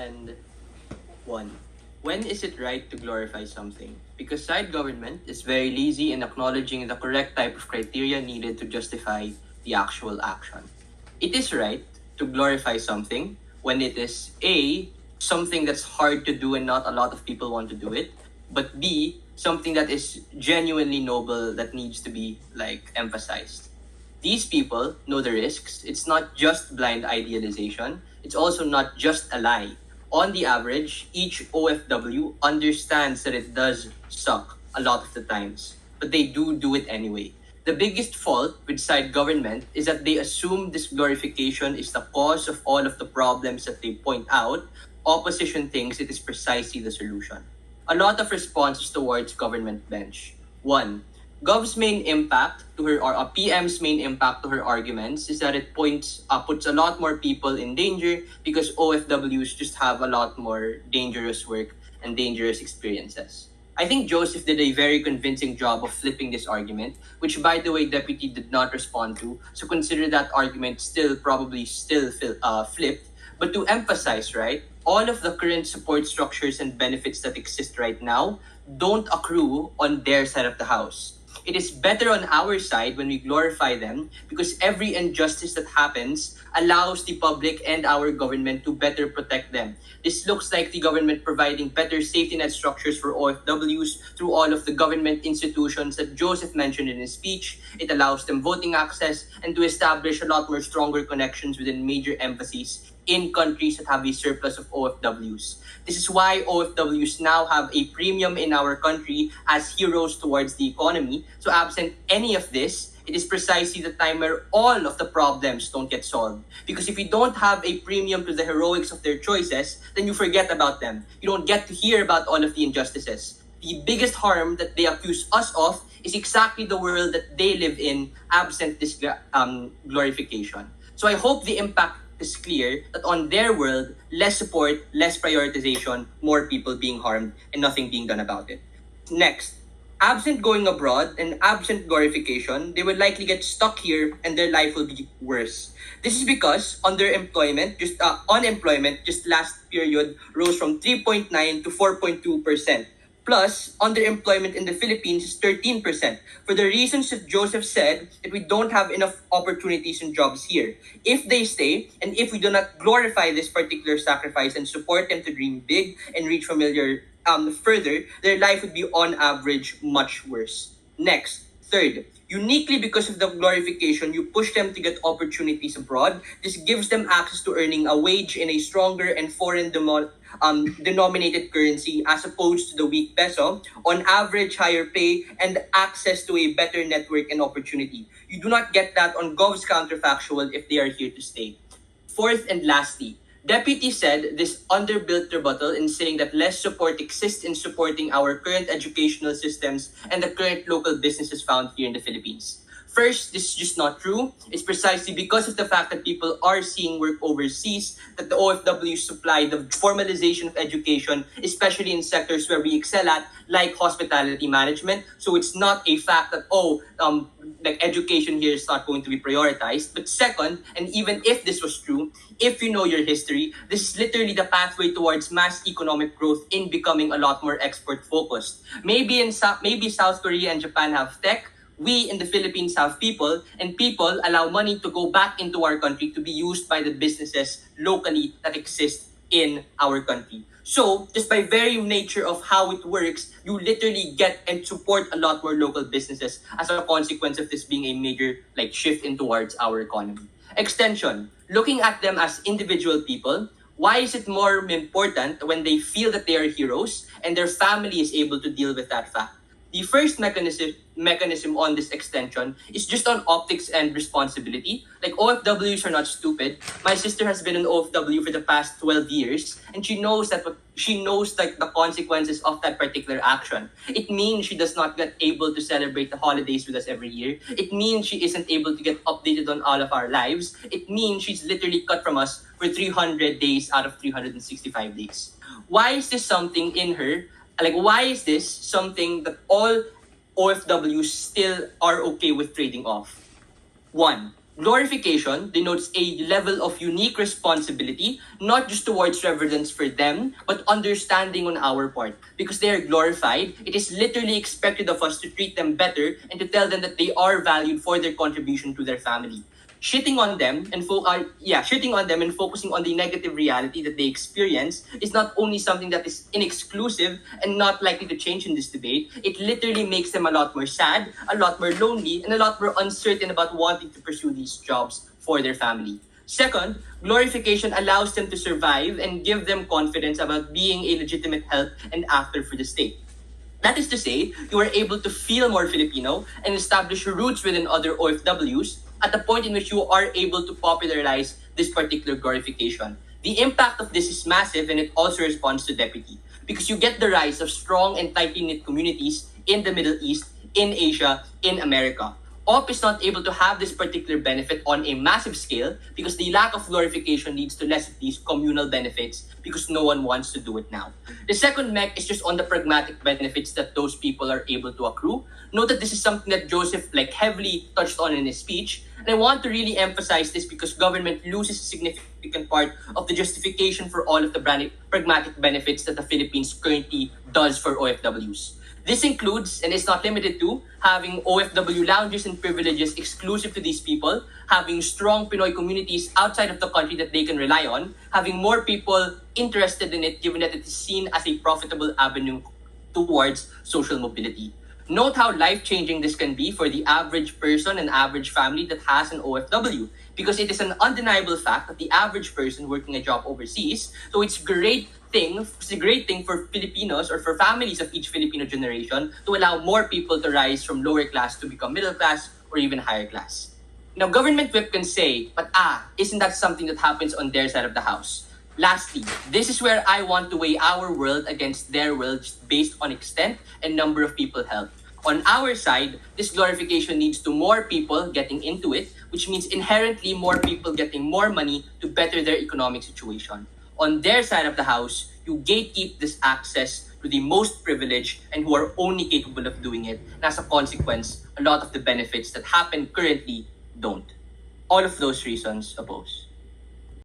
And one, when is it right to glorify something? Because side government is very lazy in acknowledging the correct type of criteria needed to justify the actual action. It is right to glorify something when it is A, something that's hard to do and not a lot of people want to do it, but B, something that is genuinely noble that needs to be emphasized. These people know the risks. It's not just blind idealization. It's also not just a lie. On the average, each OFW understands that it does suck a lot of the times, but they do it anyway. The biggest fault with side government is that they assume this glorification is the cause of all of the problems that they point out. Opposition thinks it is precisely the solution. A lot of responses towards government bench. One, Gov's main impact to her, or PM's main impact to her arguments is that it puts a lot more people in danger because OFWs just have a lot more dangerous work and dangerous experiences. I think Joseph did a very convincing job of flipping this argument, which by the way, Deputy did not respond to, so consider that argument probably still flipped. But to emphasize, right, all of the current support structures and benefits that exist right now don't accrue on their side of the house. It is better on our side when we glorify them because every injustice that happens allows the public and our government to better protect them. This looks like the government providing better safety net structures for OFWs through all of the government institutions that Joseph mentioned in his speech. It allows them voting access and to establish a lot more stronger connections within major embassies in countries that have a surplus of OFWs. This is why OFWs now have a premium in our country as heroes towards the economy. So absent any of this, it is precisely the time where all of the problems don't get solved. Because if you don't have a premium to the heroics of their choices, then you forget about them. You don't get to hear about all of the injustices. The biggest harm that they accuse us of is exactly the world that they live in absent this glorification. So I hope the impact is clear that on their world, less support, less prioritization, more people being harmed, and nothing being done about it. Next, absent going abroad and absent glorification, they will likely get stuck here and their life will be worse. This is because unemployment just last period rose from 3.9 to 4.2%. Plus, underemployment in the Philippines is 13%. For the reasons that Joseph said, that we don't have enough opportunities and jobs here. If they stay, and if we do not glorify this particular sacrifice and support them to dream big and reach further, their life would be on average much worse. Next, third, uniquely because of the glorification, you push them to get opportunities abroad. This gives them access to earning a wage in a stronger and foreign denominated currency as opposed to the weak peso, on average higher pay, and access to a better network and opportunity. You do not get that on Gov's counterfactual if they are here to stay. Fourth and lastly, Deputy said this underbuilt rebuttal in saying that less support exists in supporting our current educational systems and the current local businesses found here in the Philippines. First, this is just not true. It's precisely because of the fact that people are seeing work overseas that the OFWs supply the formalization of education, especially in sectors where we excel at, like hospitality management. So it's not a fact that, education here is not going to be prioritized. But second, and even if this was true, if you know your history, this is literally the pathway towards mass economic growth in becoming a lot more export focused. Maybe South Korea and Japan have tech. We in the Philippines have people, and people allow money to go back into our country to be used by the businesses locally that exist in our country. So, just by very nature of how it works, you literally get and support a lot more local businesses as a consequence of this being a major shift in towards our economy. Extension, looking at them as individual people, why is it more important when they feel that they are heroes and their family is able to deal with that fact? The first mechanism on this extension is just on optics and responsibility. OFWs are not stupid. My sister has been an OFW for the past 12 years, and she knows the consequences of that particular action. It means she does not get able to celebrate the holidays with us every year. It means she isn't able to get updated on all of our lives. It means she's literally cut from us for 300 days out of 365 days. Why is this something in her? Why is this something that all OFWs still are okay with trading off? One, Glorification denotes a level of unique responsibility, not just towards reverence for them, but understanding on our part. Because they are glorified, it is literally expected of us to treat them better and to tell them that they are valued for their contribution to their family. Shitting on them and focusing on the negative reality that they experience is not only something that is inexclusive and not likely to change in this debate. It literally makes them a lot more sad, a lot more lonely, and a lot more uncertain about wanting to pursue these jobs for their family. Second, glorification allows them to survive and give them confidence about being a legitimate help and actor for the state. That is to say, you are able to feel more Filipino and establish roots within other OFWs at the point in which you are able to popularize this particular glorification. The impact of this is massive, and it also responds to deputy, because you get the rise of strong and tightly knit communities in the Middle East, in Asia, in America. OP is not able to have this particular benefit on a massive scale because the lack of glorification leads to less of these communal benefits because no one wants to do it now. The second mech is just on the pragmatic benefits that those people are able to accrue. Note that this is something that Joseph heavily touched on in his speech, and I want to really emphasize this because government loses a significant part of the justification for all of the pragmatic benefits that the Philippines currently does for OFWs. This includes, and is not limited to, having OFW lounges and privileges exclusive to these people, having strong Pinoy communities outside of the country that they can rely on, having more people interested in it given that it is seen as a profitable avenue towards social mobility. Note how life-changing this can be for the average person and average family that has an OFW, because it is an undeniable fact that the average person working a job overseas, so it's a great thing for Filipinos or for families of each Filipino generation to allow more people to rise from lower class to become middle class or even higher class. Now, government whip can say, but isn't that something that happens on their side of the house? Lastly, this is where I want to weigh our world against their world based on extent and number of people helped. On our side, this glorification leads to more people getting into it, which means inherently more people getting more money to better their economic situation. On their side of the house, you gatekeep this access to the most privileged and who are only capable of doing it. And as a consequence, a lot of the benefits that happen currently don't. All of those reasons oppose.